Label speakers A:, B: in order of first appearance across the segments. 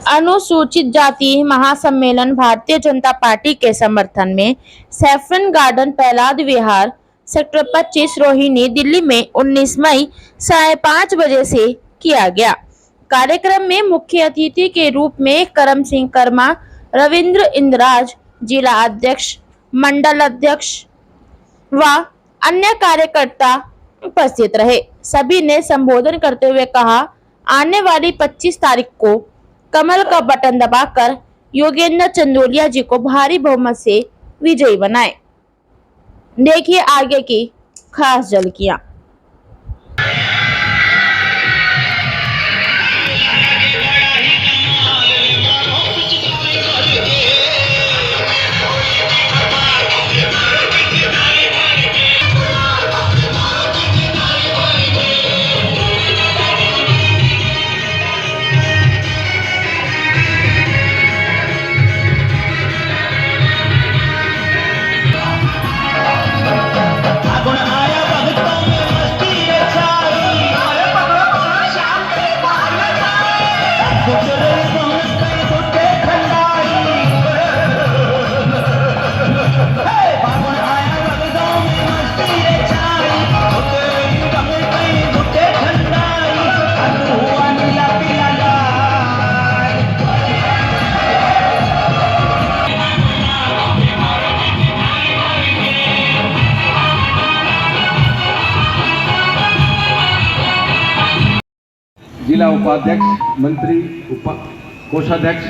A: अनुसूचित जाति महासम्मेलन भारतीय जनता पार्टी के समर्थन में सैफरन गार्डन प्रहलाद विहार सेक्टर 25 रोहिणी दिल्ली में 19 मई 5:30 बजे से किया गया। कार्यक्रम में मुख्य अतिथि के रूप में करम सिंह कर्मा, रविंद्र इंद्राज, जिला अध्यक्ष, मंडल अध्यक्ष व अन्य कार्यकर्ता उपस्थित रहे। सभी ने संबोधन करते हुए कहा, आने वाली 25 तारीख को कमल का बटन दबाकर योगेंद्र चंदोलिया जी को भारी बहुमत से विजयी बनाएं। देखिए आगे की खास झलकियां।
B: जिला उपाध्यक्ष, मंत्री, कोषाध्यक्ष,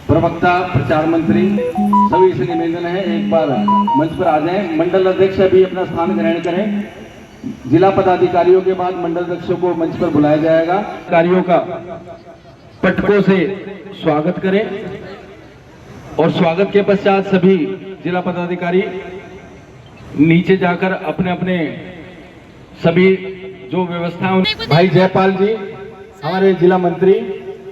B: प्रवक्ता, प्रचार मंत्री सभी से निवेदन है एक बार मंच पर आ जाएं। मंडल अध्यक्ष भी अपना स्थान ग्रहण करें। जिला पदाधिकारियों के बाद मंडल अध्यक्षों को मंच पर बुलाया जाएगा। कार्यों का पटकों से स्वागत करें और स्वागत के पश्चात सभी जिला पदाधिकारी नीचे जाकर अपने अपने सभी जो व्यवस्था। भाई जयपाल जी, हमारे जिला मंत्री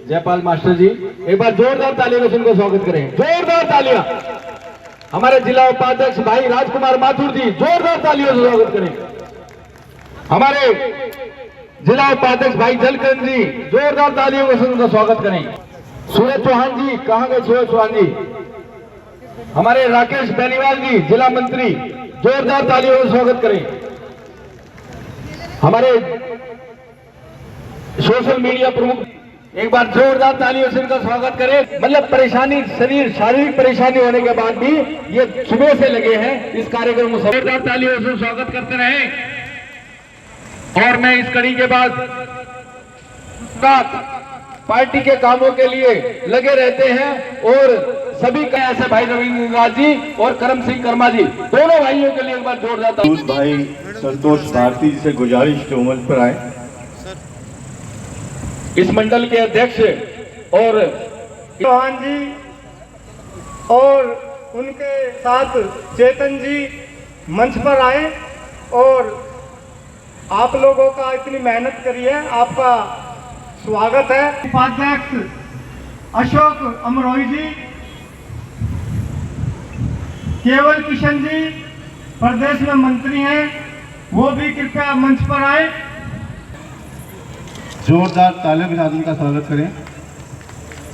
B: जयपाल मास्टर जी, एक बार जोरदार तालियों से उनको स्वागत करें। जोरदार तालियां। हमारे जिला उपाध्यक्ष भाई राजकुमार माथुर जी, जोरदार तालियों से स्वागत करें। हमारे जिला उपाध्यक्ष भाई जलकंद जी, जोरदार तालियों से उनका स्वागत करें। सूरज चौहान जी, कहां गए सूरज चौहान जी? हमारे राकेश बेनीवाल जी, जिला मंत्री, जोरदार तालियों से स्वागत करें। हमारे सोशल मीडिया प्रमुख, एक बार जोरदार तालियों से इनका स्वागत करें। मतलब परेशानी, शारीरिक परेशानी होने के बाद भी ये सुबह से लगे हैं इस कार्यक्रम में। जोरदार तालियों से स्वागत करते रहें। और मैं इस कड़ी के बाद पार्टी के कामों के लिए लगे रहते हैं और सभी का ऐसे भाई रविंद्र इंद्राज जी और करम सिंह कर्मा जी, दोनों भाइयों के लिए एक बार जोरदार।
C: भाई संतोष भारती जी से गुजारिश के मंच पर आए।
B: इस मंडल के अध्यक्ष और
D: चौहान जी और उनके साथ चेतन जी मंच पर आए और आप लोगों का इतनी मेहनत करी है, आपका स्वागत है। उपाध्यक्ष अशोक अमरोही जी, केवल किशन जी प्रदेश में मंत्री हैं, वो भी कृपया मंच पर आए।
C: जोरदार तालियों के साथ उनका स्वागत करें।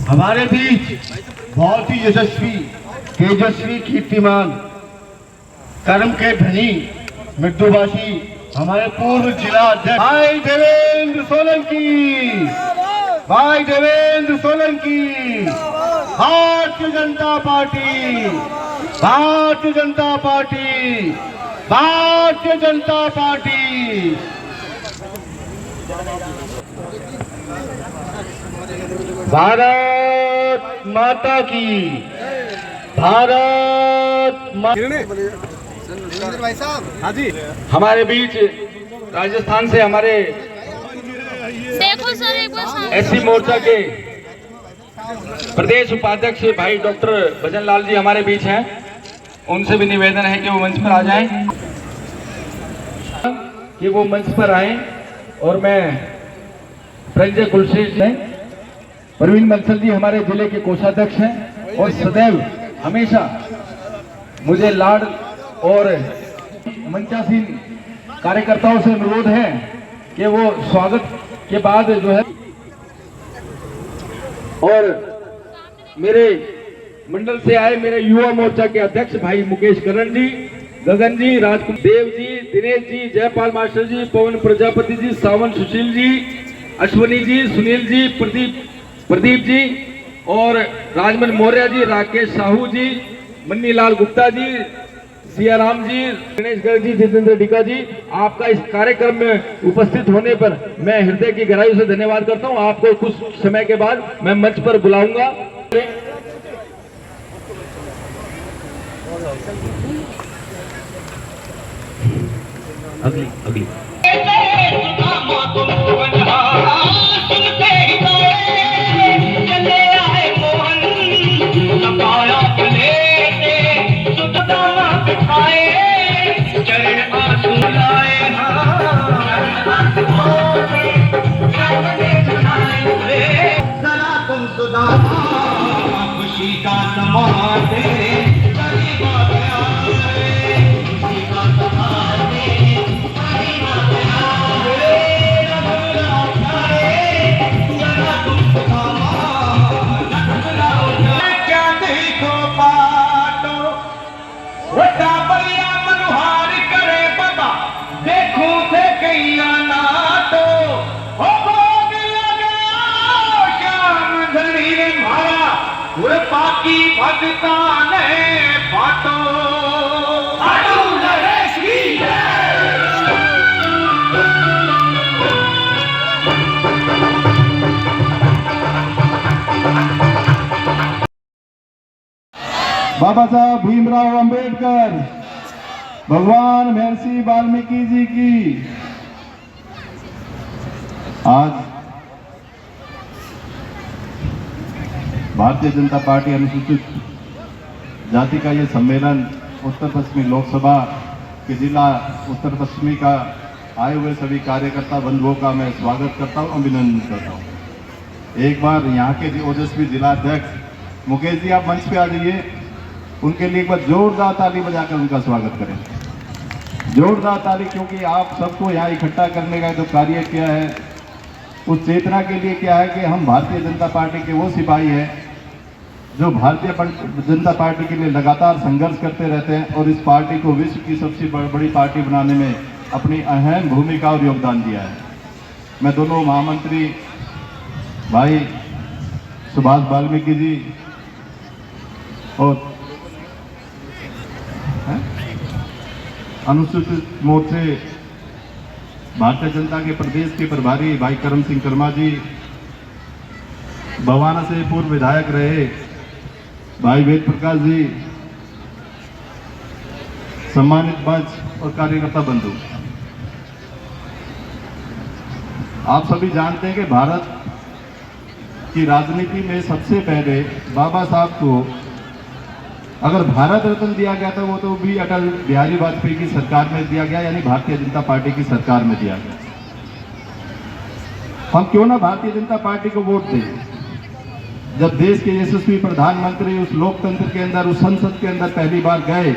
C: हमारे बीच बहुत ही यशस्वी, तेजस्वी, कीर्तिमान, कर्म के धनी, मृदुभाषी हमारे पूर्व जिला अध्यक्ष भाई देवेंद्र सोलंकी, भाई Devendra Solanki, Bharatiya Janata party, Bharatiya Janata party, Bharatiya Janata party. Bharat माता की, भारत
D: भाई साहब, हाँ जी।
B: हमारे बीच राजस्थान से हमारे एससी मोर्चा के प्रदेश उपाध्यक्ष भाई डॉक्टर भजन लाल जी हमारे बीच हैं। उनसे भी निवेदन है कि वो मंच पर आ जाएं, कि वो मंच पर आएं। और मैं प्रंजय कुलश्रेष्ठ हैं, प्रवीण बंसल जी हमारे जिले के कोषाध्यक्ष हैं और सदैव हमेशा मुझे लाड और मंचासीन कार्यकर्ताओं से अनुरोध है कि वो स्वागत के बाद जो है और मेरे मंडल से आए मेरे युवा मोर्चा के अध्यक्ष भाई मुकेश करण जी, गगन जी, राजकुमार देव जी, दिनेश जी, जयपाल मास्टर जी, पवन प्रजापति जी, सावन सुशील जी, अश्वनी जी, सुनील जी, प्रदीप जी और राजमन मौर्य जी, राकेश साहू जी, मन्नी लाल गुप्ता जी, सियाराम जी, गणेश गर्ग जी, जितेंद्र डिका जी, आपका इस कार्यक्रम में उपस्थित होने पर मैं हृदय की गहराई से धन्यवाद करता हूं। आपको कुछ समय के बाद मैं मंच पर बुलाऊंगा। अगली
E: खुशी का समा बाकी भगता ने बाटो नरेश की
C: बाबा साहब भीमराव अंबेडकर, भगवान महर्षि वाल्मीकि जी की। आज भारतीय जनता पार्टी अनुसूचित जाति का ये सम्मेलन उत्तर पश्चिमी लोकसभा के जिला उत्तर पश्चिमी का आए हुए सभी कार्यकर्ता बंधुओं का मैं स्वागत करता हूं, अभिनंदन करता हूं। एक बार यहाँ के ओजस्वी जिला अध्यक्ष मुकेश जी आप मंच पे आ जाइए, उनके लिए एक बार जोरदार ताली बजाकर उनका स्वागत करें। जोरदार ताली, क्योंकि आप सबको यहाँ इकट्ठा करने का जो कार्य किया है उस चेतना के लिए क्या है कि हम भारतीय जनता पार्टी के वो सिपाही हैं जो भारतीय जनता पार्टी के लिए लगातार संघर्ष करते रहते हैं और इस पार्टी को विश्व की सबसे बड़ी पार्टी बनाने में अपनी अहम भूमिका और योगदान दिया है। मैं दोनों महामंत्री भाई सुभाष वाल्मीकि जी और अनुसूचित मोर्चे भारतीय जनता के प्रदेश के प्रभारी भाई करम सिंह कर्मा जी, बवाना से पूर्व विधायक रहे भाई वेद प्रकाश जी, सम्मानित मंच और कार्यकर्ता बंधु, आप सभी जानते हैं कि भारत की राजनीति में सबसे पहले बाबा साहब को अगर भारत रत्न दिया गया था वो तो भी अटल बिहारी वाजपेयी की सरकार में दिया गया, यानी भारतीय जनता पार्टी की सरकार में दिया गया। हम क्यों ना भारतीय जनता पार्टी को वोट दें, जब देश के यशस्वी प्रधानमंत्री उस लोकतंत्र के अंदर, उस संसद के अंदर पहली बार गए,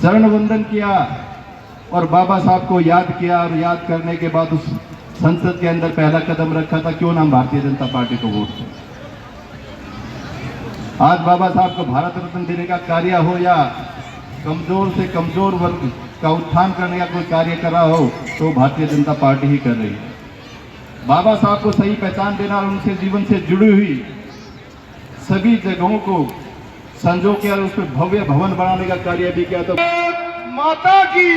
C: चरण वंदन किया और बाबा साहब को याद किया और याद करने के बाद उस संसद के अंदर पहला कदम रखा था, क्यों ना हम भारतीय जनता पार्टी को वोट दें। आज बाबा साहब को भारत रत्न देने का कार्य हो या कमजोर से कमजोर वर्ग का उत्थान करने का कोई कार्य कर रहा हो तो भारतीय जनता पार्टी ही कर रही है। बाबा साहब को सही पहचान देना और उनसे जीवन से जुड़ी हुई सभी जगहों को संजो के और उस पर भव्य भवन बनाने का कार्य भी किया। तो
D: माता की,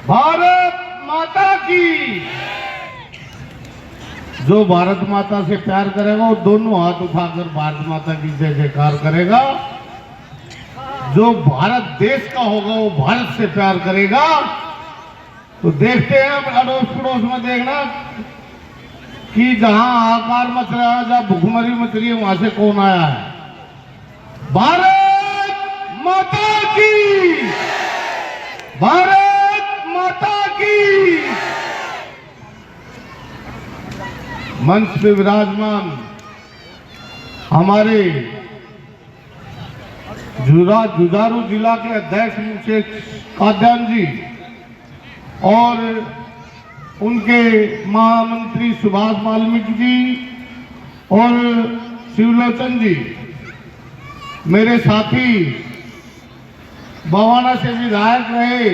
D: भारत माता की। जो भारत माता से प्यार करेगा वो दोनों हाथ उठाकर भारत माता की जय जयकार करेगा। जो भारत देश का होगा वो भारत से प्यार करेगा। तो देखते हैं अड़ोस पड़ोस में देखना कि जहां आकार मच रहा है, जहां भुखमरी मच रही है, वहां से कौन आया है। भारत माता की, भारत माता की। मंच पे विराजमान हमारे जुझारू जिला के अध्यक्ष मुकेश काद्यान जी और उनके महामंत्री सुभाष वाल्मीकि जी और शिवलोचन जी, मेरे साथी बवाना से विधायक रहे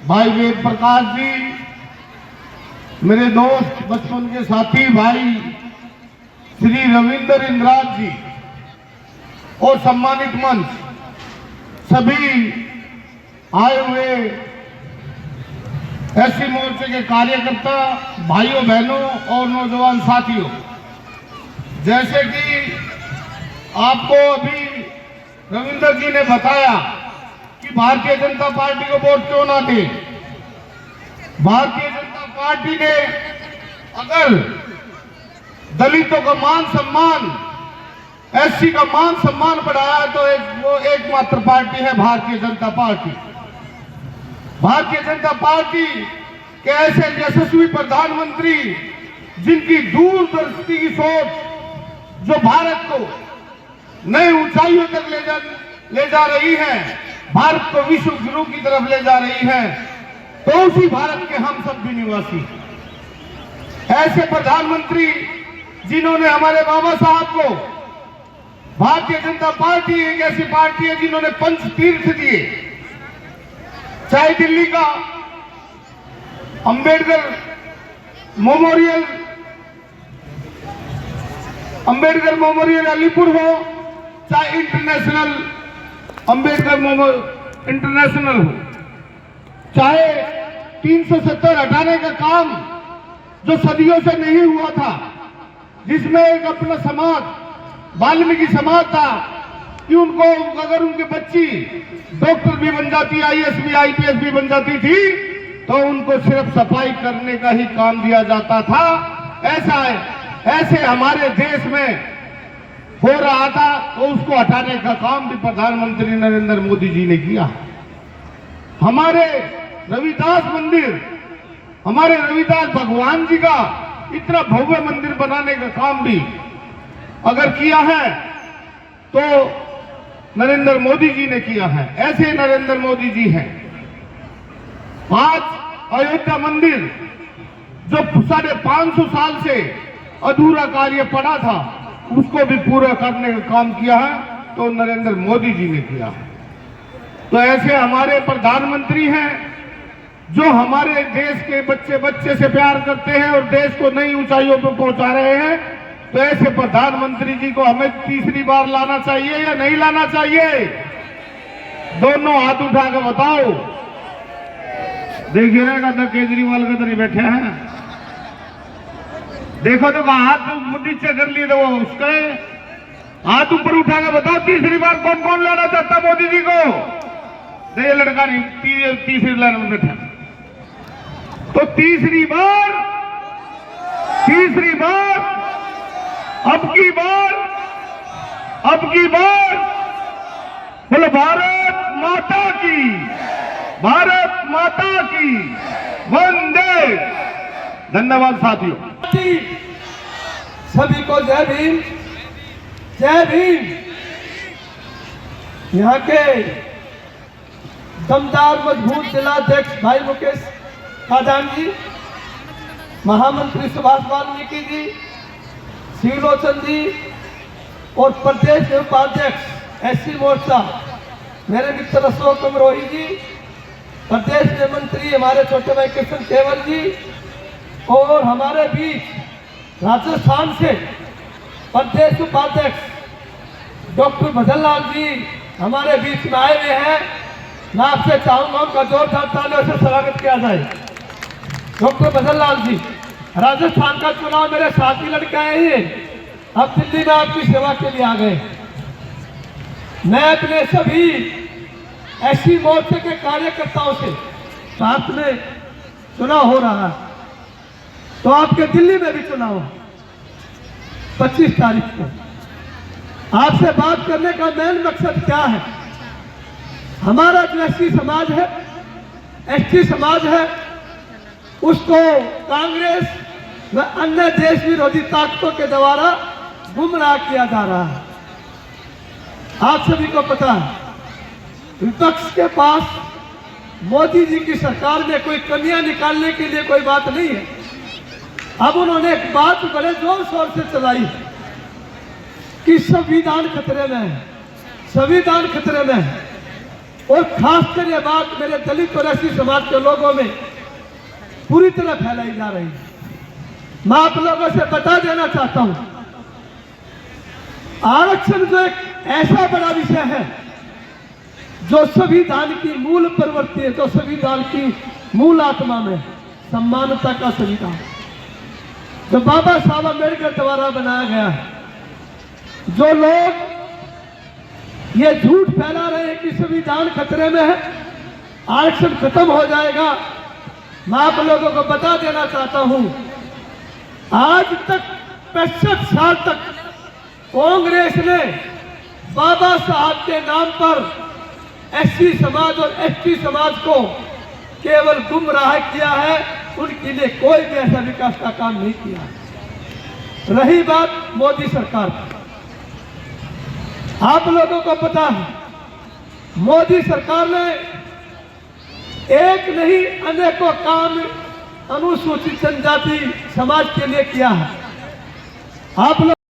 D: भाई वेद प्रकाश जी, मेरे दोस्त बचपन के साथी भाई श्री रविंद्र इंद्राज जी और सम्मानित मंच, सभी आए हुए एससी मोर्चे के कार्यकर्ता भाइयों बहनों और नौजवान साथियों, जैसे कि आपको अभी रविंद्र जी ने बताया कि भारतीय जनता पार्टी को वोट क्यों ना दे। भारतीय जनता पार्टी ने अगर दलितों का मान सम्मान, एससी का मान सम्मान बढ़ाया तो वो एकमात्र पार्टी है भारतीय जनता पार्टी। भारतीय जनता पार्टी के ऐसे यशस्वी प्रधानमंत्री जिनकी दूरदर्शी की सोच जो भारत को नई ऊंचाइयों तक ले जा रही है, भारत को विश्व गुरु की तरफ ले जा रही है, तो उसी भारत के हम सब भी निवासी। ऐसे प्रधानमंत्री जिन्होंने हमारे बाबा साहब को, भारतीय जनता पार्टी एक ऐसी पार्टी है जिन्होंने पंच तीर्थ दिए, चाहे दिल्ली का अंबेडकर मेमोरियल अलीपुर हो, चाहे इंटरनेशनल अंबेडकर इंटरनेशनल हो, चाहे 370 हटाने का काम जो सदियों से नहीं हुआ था, जिसमें एक अपना समाज वाल्मीकि समाज था कि उनको अगर उनकी बच्ची डॉक्टर भी बन जाती, आईएएस भी आईपीएस भी बन जाती थी, तो उनको सिर्फ सफाई करने का ही काम दिया जाता था। ऐसा है, ऐसे हमारे देश में हो रहा था, तो उसको हटाने का काम भी प्रधानमंत्री नरेंद्र मोदी जी ने किया। हमारे रविदास मंदिर, हमारे रविदास भगवान जी का इतना भव्य मंदिर बनाने का काम भी अगर किया है तो नरेंद्र मोदी जी ने किया है। ऐसे नरेंद्र मोदी जी हैं। आज अयोध्या मंदिर जो 550 साल से अधूरा कार्य पड़ा था, उसको भी पूरा करने का काम किया है, तो नरेंद्र मोदी जी ने किया है। तो ऐसे हमारे प्रधानमंत्री हैं जो हमारे देश के बच्चे बच्चे से प्यार करते हैं और देश को नई ऊंचाइयों पर पहुंचा रहे हैं। तो ऐसे प्रधानमंत्री जी को हमें तीसरी बार लाना चाहिए या नहीं लाना चाहिए? दोनों हाथ उठा के बताओ। देखिए रहेगा तो केजरीवाल का तो नहीं बैठे हैं, देखो तो हाथ नीचे कर लिए, तो वो उसके हाथ ऊपर उठा के बताओ तीसरी बार कौन कौन लाना चाहता मोदी जी को? ये लड़का नहीं, तीसरी लाइन में बैठा। तो तीसरी बार अब की बार बोले भारत माता की वंदे। धन्यवाद साथियों।
F: सभी को जय भीम, जय भीम। यहाँ के दमदार मजबूत जिलाध्यक्ष भाई मुकेश काजान जी, महामंत्री सुभाष वाल्मीकि जी, शिवलोचन जी और प्रदेश के उपाध्यक्ष एससी मोर्चा मेरे मित्र अशोक अमरोही जी, प्रदेश के मंत्री हमारे छोटे भाई कृष्ण केवल जी, और हमारे बीच राजस्थान से प्रदेश उपाध्यक्ष डॉक्टर भजन लाल जी हमारे बीच में आए हुए हैं। मैं आपसे चाहूंगा उनका जोरदार तालियों से स्वागत किया जाए। डॉक्टर भजन लाल जी, राजस्थान का चुनाव मेरे साथी लड़के आए हैं, अब दिल्ली में आपकी सेवा के लिए आ गए। मैं अपने सभी एससी मोर्चे के कार्यकर्ताओं से साथ में चुनाव हो रहा है, तो आपके दिल्ली में भी चुनाव 25 तारीख को। आपसे बात करने का मेन मकसद क्या है? हमारा जो एससी समाज है, एसटी समाज है, उसको कांग्रेस व अन्य देश विरोधी ताकतों के द्वारा गुमराह किया जा रहा है। आप सभी को पता है, विपक्ष के पास मोदी जी की सरकार में कोई कमियां निकालने के लिए कोई बात नहीं है। अब उन्होंने एक बात बड़े जोर शोर से चलाई कि संविधान खतरे में है, संविधान खतरे में है। और खासकर ये बात मेरे दलित और एससी समाज के लोगों में पूरी तरह फैलाई जा रही है। मैं आप लोगों से बता देना चाहता हूं, आरक्षण जो एक ऐसा बड़ा विषय है जो संविधान की मूल प्रवृत्ति है, जो संविधान की मूल आत्मा में समानता का संविधान जो बाबा साहब अम्बेडकर द्वारा बनाया गया है। जो लोग ये झूठ फैला रहे हैं कि संविधान खतरे में है, आरक्षण खत्म हो जाएगा, मैं आप लोगों को बता देना चाहता हूं, आज तक 65 साल तक कांग्रेस ने बाबा साहब के नाम पर एससी समाज और एसटी समाज को केवल गुमराह किया है, उनके लिए कोई भी ऐसा विकास का काम नहीं किया। रही बात मोदी सरकार की, आप लोगों को पता है मोदी सरकार ने एक नहीं अनेकों काम अनुसूचित जनजाति समाज के लिए किया है। आप लोग